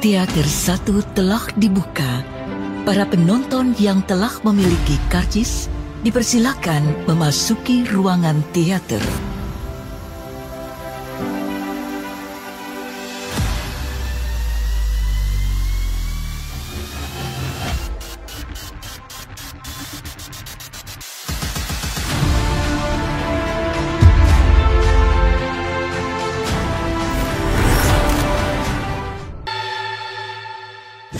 Teater 1 telah dibuka. Para penonton yang telah memiliki karcis dipersilakan memasuki ruangan teater.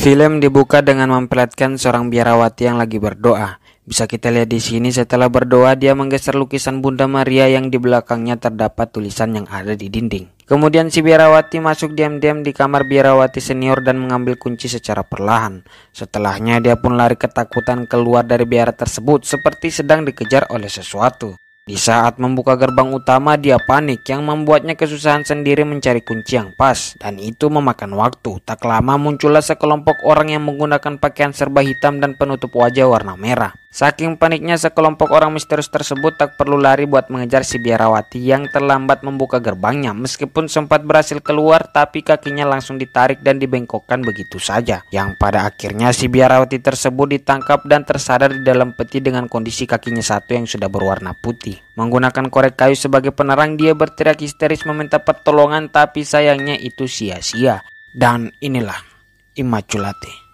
Film dibuka dengan memperlihatkan seorang biarawati yang lagi berdoa. Bisa kita lihat di sini setelah berdoa dia menggeser lukisan Bunda Maria yang di belakangnya terdapat tulisan yang ada di dinding. Kemudian si biarawati masuk diam-diam di kamar biarawati senior dan mengambil kunci secara perlahan. Setelahnya dia pun lari ketakutan keluar dari biara tersebut seperti sedang dikejar oleh sesuatu. Di saat membuka gerbang utama dia panik yang membuatnya kesusahan sendiri mencari kunci yang pas, dan itu memakan waktu. Tak lama muncullah sekelompok orang yang menggunakan pakaian serba hitam dan penutup wajah warna merah. Saking paniknya sekelompok orang misterius tersebut tak perlu lari buat mengejar si biarawati yang terlambat membuka gerbangnya. Meskipun sempat berhasil keluar tapi kakinya langsung ditarik dan dibengkokkan begitu saja. Yang pada akhirnya si biarawati tersebut ditangkap dan tersadar di dalam peti dengan kondisi kakinya satu yang sudah berwarna putih. Menggunakan korek kayu sebagai penerang dia berteriak histeris meminta pertolongan tapi sayangnya itu sia-sia. Dan inilah Immaculate.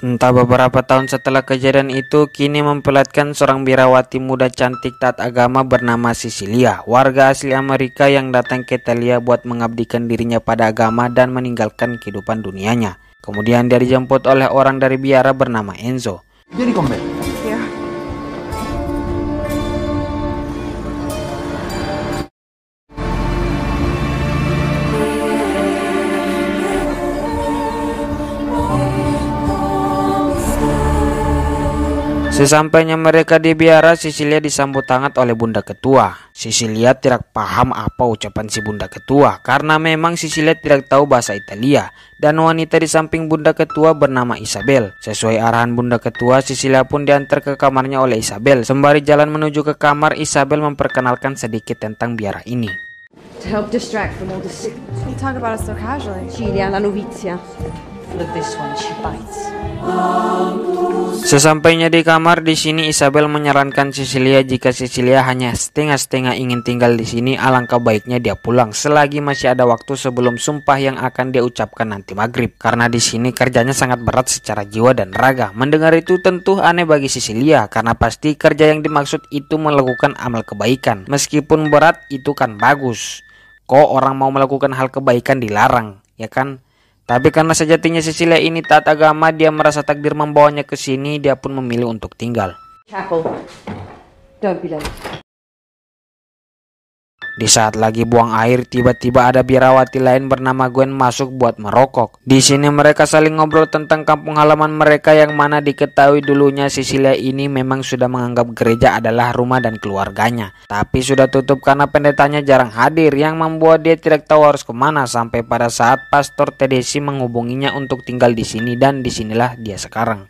Entah beberapa tahun setelah kejadian itu, kini memperlihatkan seorang biarawati muda cantik taat agama bernama Cecilia, warga asli Amerika yang datang ke Italia buat mengabdikan dirinya pada agama dan meninggalkan kehidupan dunianya. Kemudian dia dijemput oleh orang dari biara bernama Enzo. Vieni con me. Ya. Sesampainya mereka di biara, Cecilia disambut hangat oleh Bunda Ketua. Cecilia tidak paham apa ucapan si Bunda Ketua karena memang Cecilia tidak tahu bahasa Italia. Dan wanita di samping Bunda Ketua bernama Isabel. Sesuai arahan Bunda Ketua, Cecilia pun diantar ke kamarnya oleh Isabel. Sembari jalan menuju ke kamar, Isabel memperkenalkan sedikit tentang biara ini. To help distract from all the sick. You talk about it so casually. Cilia, la novizia. Look, this one, she bites. Sesampainya di kamar, di sini Isabel menyarankan Cecilia jika Cecilia hanya setengah-setengah ingin tinggal di sini, alangkah baiknya dia pulang selagi masih ada waktu sebelum sumpah yang akan dia ucapkan nanti maghrib. Karena di sini kerjanya sangat berat secara jiwa dan raga. Mendengar itu tentu aneh bagi Cecilia karena pasti kerja yang dimaksud itu melakukan amal kebaikan. Meskipun berat itu kan bagus. Kok orang mau melakukan hal kebaikan dilarang, ya kan? Tapi karena sejatinya Cecilia ini taat agama, dia merasa takdir membawanya ke sini, dia pun memilih untuk tinggal. Chapel. Don't be late. Di saat lagi buang air, tiba-tiba ada biarawati lain bernama Gwen masuk buat merokok. Di sini mereka saling ngobrol tentang kampung halaman mereka yang mana diketahui dulunya Cecilia ini memang sudah menganggap gereja adalah rumah dan keluarganya. Tapi sudah tutup karena pendetanya jarang hadir yang membuat dia tidak tahu harus kemana sampai pada saat Pastor Tedeschi menghubunginya untuk tinggal di sini dan disinilah dia sekarang.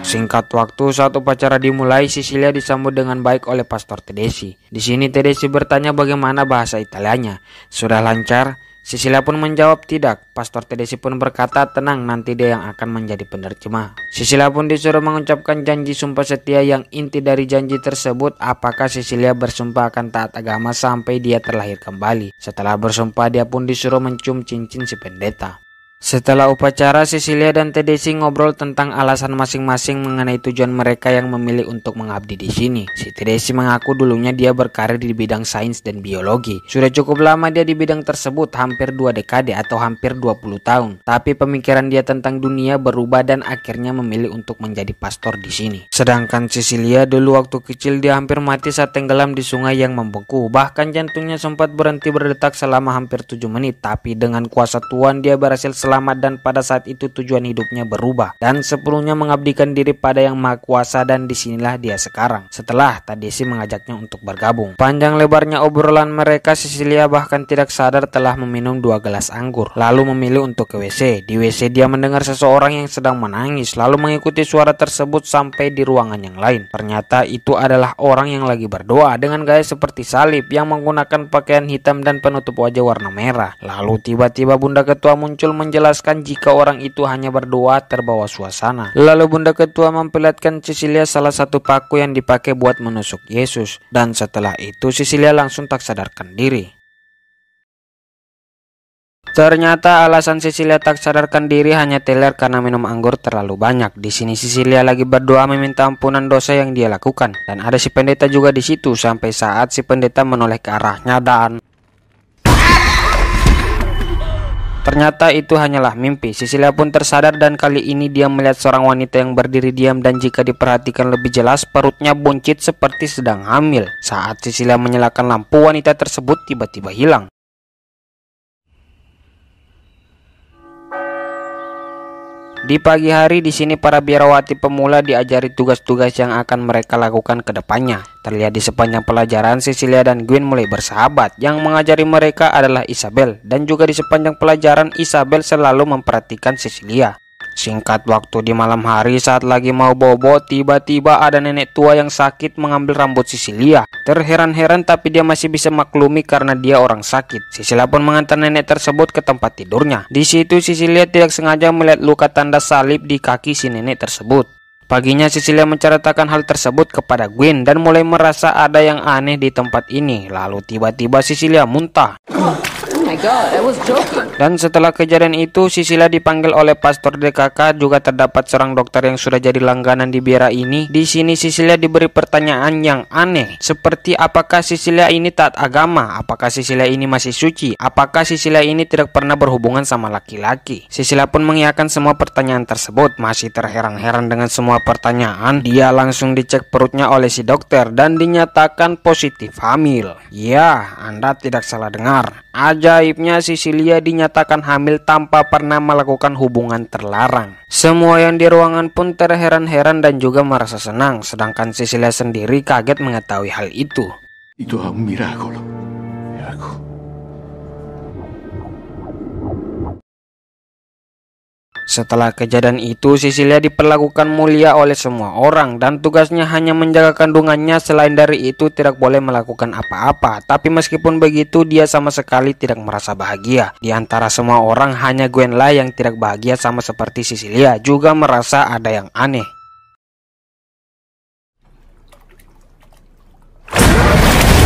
Singkat waktu saat upacara dimulai, Cecilia disambut dengan baik oleh Pastor Tedeschi. Di sini Tedeschi bertanya bagaimana bahasa Italianya. Sudah lancar? Cecilia pun menjawab tidak. Pastor Tedeschi pun berkata tenang, nanti dia yang akan menjadi penerjemah. Cecilia pun disuruh mengucapkan janji sumpah setia yang inti dari janji tersebut apakah Cecilia bersumpah akan taat agama sampai dia terlahir kembali. Setelah bersumpah dia pun disuruh mencium cincin si pendeta. Setelah upacara, Cecilia dan Tedeschi ngobrol tentang alasan masing-masing mengenai tujuan mereka yang memilih untuk mengabdi di sini. Si Tedeschi mengaku dulunya dia berkarir di bidang sains dan biologi. Sudah cukup lama dia di bidang tersebut, hampir 2 dekade atau hampir 20 tahun. Tapi pemikiran dia tentang dunia berubah dan akhirnya memilih untuk menjadi pastor di sini. Sedangkan Cecilia dulu waktu kecil dia hampir mati saat tenggelam di sungai yang membeku. Bahkan jantungnya sempat berhenti berdetak selama hampir 7 menit. Tapi dengan kuasa Tuhan dia berhasil selamat selamat dan pada saat itu tujuan hidupnya berubah dan sepenuhnya mengabdikan diri pada Yang Maha Kuasa, dan disinilah dia sekarang setelah Tadesi mengajaknya untuk bergabung. Panjang lebarnya obrolan mereka, Cecilia bahkan tidak sadar telah meminum 2 gelas anggur lalu memilih untuk ke WC. Di WC dia mendengar seseorang yang sedang menangis lalu mengikuti suara tersebut sampai di ruangan yang lain. Ternyata itu adalah orang yang lagi berdoa dengan gaya seperti salib yang menggunakan pakaian hitam dan penutup wajah warna merah. Lalu tiba-tiba Bunda Ketua muncul menjelaskan jika orang itu hanya berdoa terbawa suasana. Lalu Bunda Ketua memperlihatkan Cecilia salah satu paku yang dipakai buat menusuk Yesus, dan setelah itu Cecilia langsung tak sadarkan diri. Ternyata alasan Cecilia tak sadarkan diri hanya teler karena minum anggur terlalu banyak. Di sini Cecilia lagi berdoa meminta ampunan dosa yang dia lakukan, dan ada si pendeta juga di situ sampai saat si pendeta menoleh ke arahnya dan ternyata itu hanyalah mimpi. Cecilia pun tersadar dan kali ini dia melihat seorang wanita yang berdiri diam dan jika diperhatikan lebih jelas perutnya buncit seperti sedang hamil. Saat Cecilia menyalakan lampu, wanita tersebut tiba-tiba hilang. Di pagi hari di sini para biarawati pemula diajari tugas-tugas yang akan mereka lakukan ke depannya. Terlihat di sepanjang pelajaran Cecilia dan Gwen mulai bersahabat. Yang mengajari mereka adalah Isabel, dan juga di sepanjang pelajaran Isabel selalu memperhatikan Cecilia. Singkat waktu di malam hari saat lagi mau bobo, tiba-tiba ada nenek tua yang sakit mengambil rambut Cecilia. Terheran-heran tapi dia masih bisa maklumi karena dia orang sakit. Cecilia pun mengantar nenek tersebut ke tempat tidurnya. Di situ Cecilia tidak sengaja melihat luka tanda salib di kaki si nenek tersebut. Paginya Cecilia menceritakan hal tersebut kepada Gwen dan mulai merasa ada yang aneh di tempat ini. Lalu tiba-tiba Cecilia muntah. Dan setelah kejadian itu Cecilia dipanggil oleh Pastor DKK. Juga terdapat seorang dokter yang sudah jadi langganan di biara ini. Di sini Cecilia diberi pertanyaan yang aneh seperti apakah Cecilia ini taat agama, apakah Cecilia ini masih suci, apakah Cecilia ini tidak pernah berhubungan sama laki-laki. Cecilia pun mengiyakan semua pertanyaan tersebut. Masih terheran-heran dengan semua pertanyaan, dia langsung dicek perutnya oleh si dokter dan dinyatakan positif hamil. Ya, Anda tidak salah dengar. Ajaibnya Cecilia dinyatakan hamil tanpa pernah melakukan hubungan terlarang. Semua yang di ruangan pun terheran-heran dan juga merasa senang, sedangkan Cecilia sendiri kaget mengetahui hal itu. Itu un miracolo. Miracolo. Setelah kejadian itu, Cecilia diperlakukan mulia oleh semua orang dan tugasnya hanya menjaga kandungannya. Selain dari itu tidak boleh melakukan apa-apa. Tapi meskipun begitu, dia sama sekali tidak merasa bahagia. Di antara semua orang hanya Gwenlah yang tidak bahagia sama seperti Cecilia, juga merasa ada yang aneh.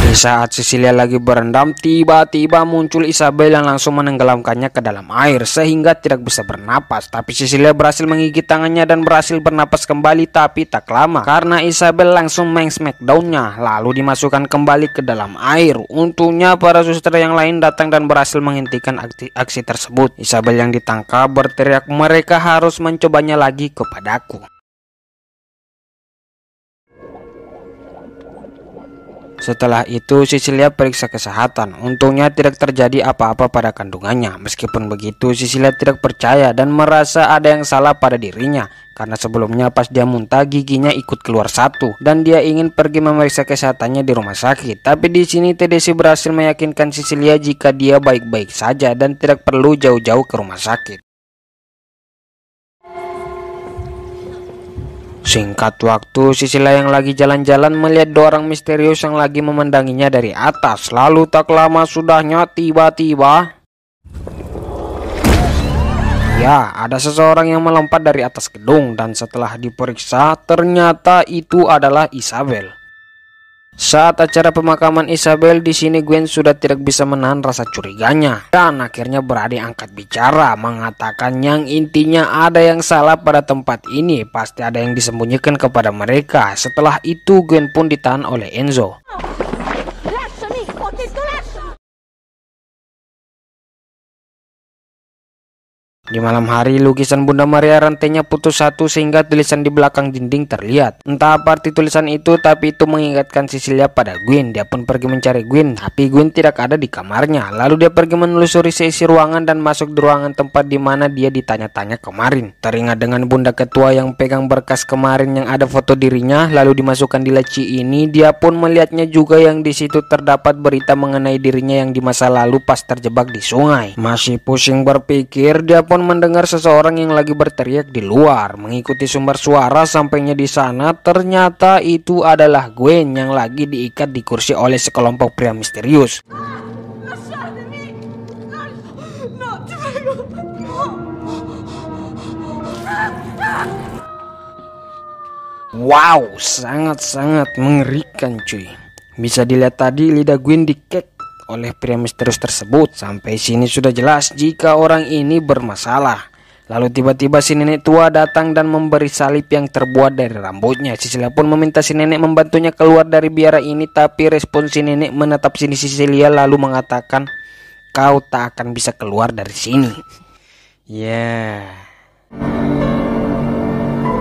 Di saat Cecilia lagi berendam, tiba-tiba muncul Isabel yang langsung menenggelamkannya ke dalam air sehingga tidak bisa bernapas. Tapi Cecilia berhasil menggigit tangannya dan berhasil bernapas kembali, tapi tak lama karena Isabel langsung meng-smackdownnya lalu dimasukkan kembali ke dalam air. Untungnya para suster yang lain datang dan berhasil menghentikan aksi tersebut. Isabel yang ditangkap berteriak, "Mereka harus mencobanya lagi kepadaku." Setelah itu Cecilia periksa kesehatan. Untungnya tidak terjadi apa-apa pada kandungannya. Meskipun begitu Cecilia tidak percaya dan merasa ada yang salah pada dirinya. Karena sebelumnya pas dia muntah giginya ikut keluar satu. Dan dia ingin pergi memeriksa kesehatannya di rumah sakit. Tapi di sini Tedesi berhasil meyakinkan Cecilia jika dia baik-baik saja dan tidak perlu jauh-jauh ke rumah sakit. Singkat waktu, Cecilia yang lagi jalan-jalan melihat 2 orang misterius yang lagi memandanginya dari atas. Lalu tak lama sudahnya tiba-tiba ya, ada seseorang yang melompat dari atas gedung dan setelah diperiksa ternyata itu adalah Isabel. Saat acara pemakaman Isabel di sini Gwen sudah tidak bisa menahan rasa curiganya dan akhirnya berani angkat bicara mengatakan yang intinya ada yang salah pada tempat ini, pasti ada yang disembunyikan kepada mereka. Setelah itu Gwen pun ditahan oleh Enzo. Di malam hari, lukisan Bunda Maria rantainya putus satu sehingga tulisan di belakang dinding terlihat. Entah apa arti tulisan itu, tapi itu mengingatkan Cecilia pada Gwen. Dia pun pergi mencari Gwen, tapi Gwen tidak ada di kamarnya. Lalu dia pergi menelusuri seisi ruangan dan masuk di ruangan tempat di mana dia ditanya-tanya kemarin. Teringat dengan Bunda Ketua yang pegang berkas kemarin yang ada foto dirinya, lalu dimasukkan di laci ini. Dia pun melihatnya juga yang di situ terdapat berita mengenai dirinya yang di masa lalu pas terjebak di sungai. Masih pusing berpikir, dia pun mendengar seseorang yang lagi berteriak di luar. Mengikuti sumber suara sampainya di sana, ternyata itu adalah Gwen yang lagi diikat di kursi oleh sekelompok pria misterius. Wow, sangat-sangat mengerikan cuy. Bisa dilihat tadi lidah Gwen dikek oleh pria misterius tersebut. Sampai sini sudah jelas jika orang ini bermasalah. Lalu tiba-tiba si nenek tua datang dan memberi salib yang terbuat dari rambutnya. Cecilia pun meminta si nenek membantunya keluar dari biara ini, tapi respon si nenek menatap sini Cecilia lalu mengatakan, "Kau tak akan bisa keluar dari sini."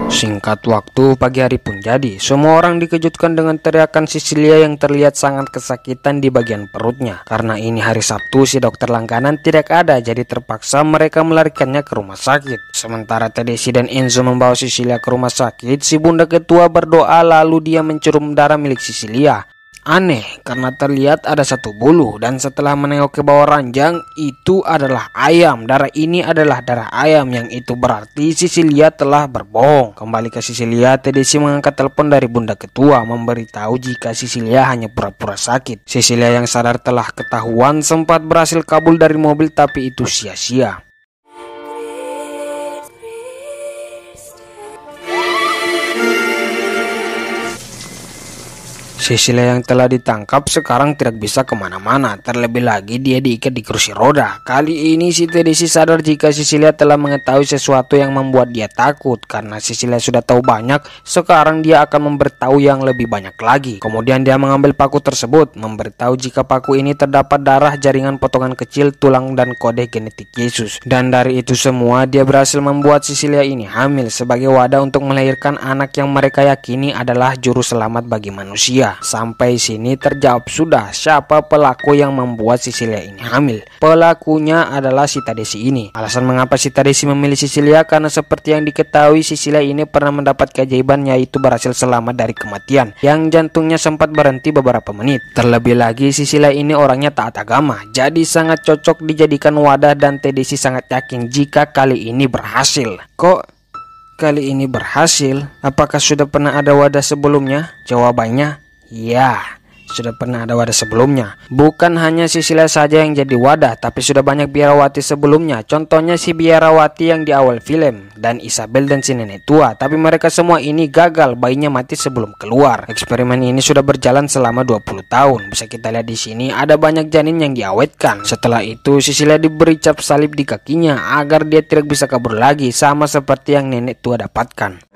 Singkat waktu, pagi hari pun jadi. Semua orang dikejutkan dengan teriakan Cecilia yang terlihat sangat kesakitan di bagian perutnya. Karena ini hari Sabtu, si dokter langganan tidak ada, jadi terpaksa mereka melarikannya ke rumah sakit. Sementara Tedeschi dan Enzo membawa Cecilia ke rumah sakit, si Bunda Ketua berdoa lalu dia mencium darah milik Cecilia. Aneh, karena terlihat ada satu bulu, dan setelah menengok ke bawah ranjang, itu adalah ayam. Darah ini adalah darah ayam, yang itu berarti Cecilia telah berbohong. Kembali ke Cecilia, Tedeschi mengangkat telepon dari Bunda Ketua, memberitahu jika Cecilia hanya pura-pura sakit. Cecilia yang sadar telah ketahuan sempat berhasil kabur dari mobil, tapi itu sia-sia. Cecilia yang telah ditangkap sekarang tidak bisa kemana-mana. Terlebih lagi dia diikat di kursi roda. Kali ini si Tedeschi sadar jika Cecilia telah mengetahui sesuatu yang membuat dia takut. Karena Cecilia sudah tahu banyak, sekarang dia akan memberitahu yang lebih banyak lagi. Kemudian dia mengambil paku tersebut, memberitahu jika paku ini terdapat darah, jaringan potongan kecil, tulang, dan kode genetik Yesus. Dan dari itu semua dia berhasil membuat Cecilia ini hamil sebagai wadah untuk melahirkan anak yang mereka yakini adalah juru selamat bagi manusia. Sampai sini terjawab sudah siapa pelaku yang membuat Cecilia ini hamil. Pelakunya adalah si Tedeschi ini. Alasan mengapa si Tedeschi memilih Cecilia karena seperti yang diketahui Cecilia ini pernah mendapat keajaiban, yaitu berhasil selamat dari kematian yang jantungnya sempat berhenti beberapa menit. Terlebih lagi Cecilia ini orangnya taat agama, jadi sangat cocok dijadikan wadah, dan Tedeschi sangat yakin jika kali ini berhasil. Kok kali ini berhasil? Apakah sudah pernah ada wadah sebelumnya? Jawabannya ya, sudah pernah ada wadah sebelumnya. Bukan hanya Cecilia saja yang jadi wadah, tapi sudah banyak biarawati sebelumnya. Contohnya si biarawati yang di awal film, dan Isabel dan si nenek tua. Tapi mereka semua ini gagal, bayinya mati sebelum keluar. Eksperimen ini sudah berjalan selama 20 tahun. Bisa kita lihat di sini ada banyak janin yang diawetkan. Setelah itu Cecilia diberi cap salib di kakinya agar dia tidak bisa kabur lagi, sama seperti yang nenek tua dapatkan.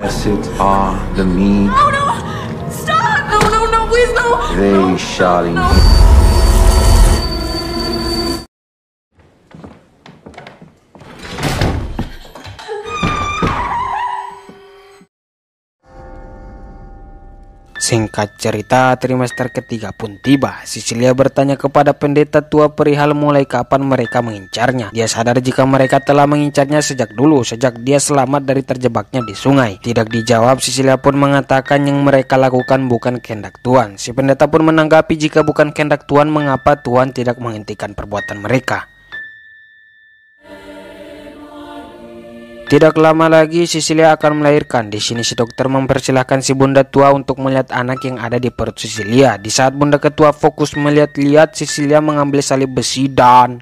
They shouting. Singkat cerita, trimester ketiga pun tiba. Cecilia bertanya kepada pendeta tua perihal mulai kapan mereka mengincarnya. Dia sadar jika mereka telah mengincarnya sejak dulu, sejak dia selamat dari terjebaknya di sungai. Tidak dijawab, Cecilia pun mengatakan yang mereka lakukan bukan kehendak Tuhan. Si pendeta pun menanggapi jika bukan kehendak Tuhan, mengapa Tuhan tidak menghentikan perbuatan mereka. Tidak lama lagi Cecilia akan melahirkan. Di sini si dokter mempersilahkan si Bunda Tua untuk melihat anak yang ada di perut Cecilia. Di saat Bunda Ketua fokus melihat-lihat, Cecilia mengambil salib besi dan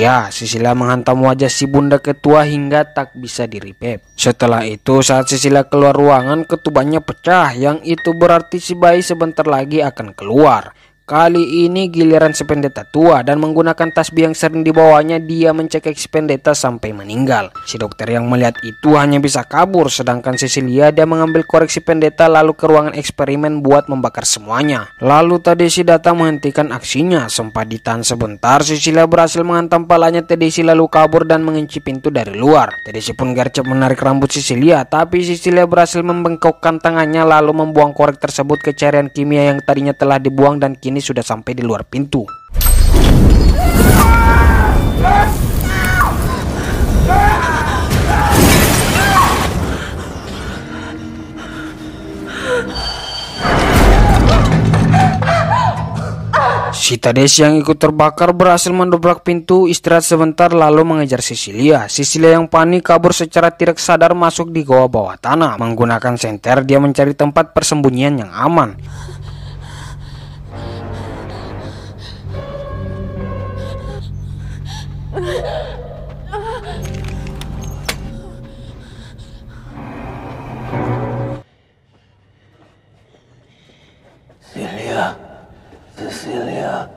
ya, Cecilia menghantam wajah si Bunda Ketua hingga tak bisa diripep. Setelah itu, saat Cecilia keluar ruangan, ketubannya pecah, yang itu berarti si bayi sebentar lagi akan keluar. Kali ini giliran si pendeta tua dan menggunakan tasbih yang sering dibawanya dia mencekik si pendeta sampai meninggal. Si dokter yang melihat itu hanya bisa kabur, sedangkan Cecilia dia mengambil korek si pendeta lalu ke ruangan eksperimen buat membakar semuanya. Lalu Tedesi datang menghentikan aksinya. Sempat ditahan sebentar, Cecilia berhasil menghantam palanya Tedesi lalu kabur dan mengunci pintu dari luar. Tedesi pun gercep menarik rambut Cecilia, tapi Cecilia berhasil membengkokkan tangannya lalu membuang korek tersebut ke cairan kimia yang tadinya telah dibuang dan kini sudah sampai di luar pintu. Si Tedesi yang ikut terbakar berhasil mendobrak pintu, istirahat sebentar lalu mengejar Cecilia. Cecilia yang panik kabur secara tidak sadar masuk di goa bawah tanah. Menggunakan senter dia mencari tempat persembunyian yang aman. Cecilia.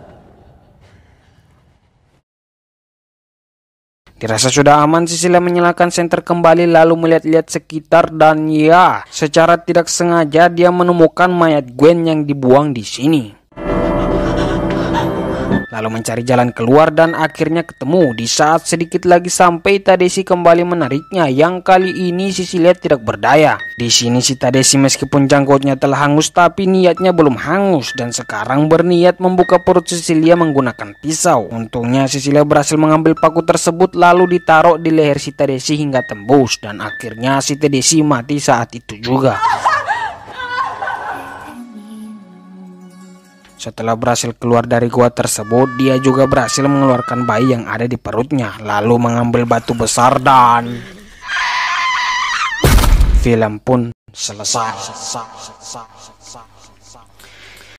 Dirasa sudah aman, Cecilia menyalakan senter kembali lalu melihat-lihat sekitar dan ya, secara tidak sengaja dia menemukan mayat Gwen yang dibuang di sini. Lalu mencari jalan keluar dan akhirnya ketemu. Di saat sedikit lagi sampai, Tedesi kembali menariknya. Yang kali ini Cecilia tidak berdaya. Di sini si Tedesi meskipun janggutnya telah hangus tapi niatnya belum hangus dan sekarang berniat membuka perut Cecilia menggunakan pisau. Untungnya Cecilia berhasil mengambil paku tersebut lalu ditaruh di leher si Tedesi hingga tembus dan akhirnya si Tedesi mati saat itu juga. Setelah berhasil keluar dari gua tersebut, dia juga berhasil mengeluarkan bayi yang ada di perutnya, lalu mengambil batu besar dan film pun selesai.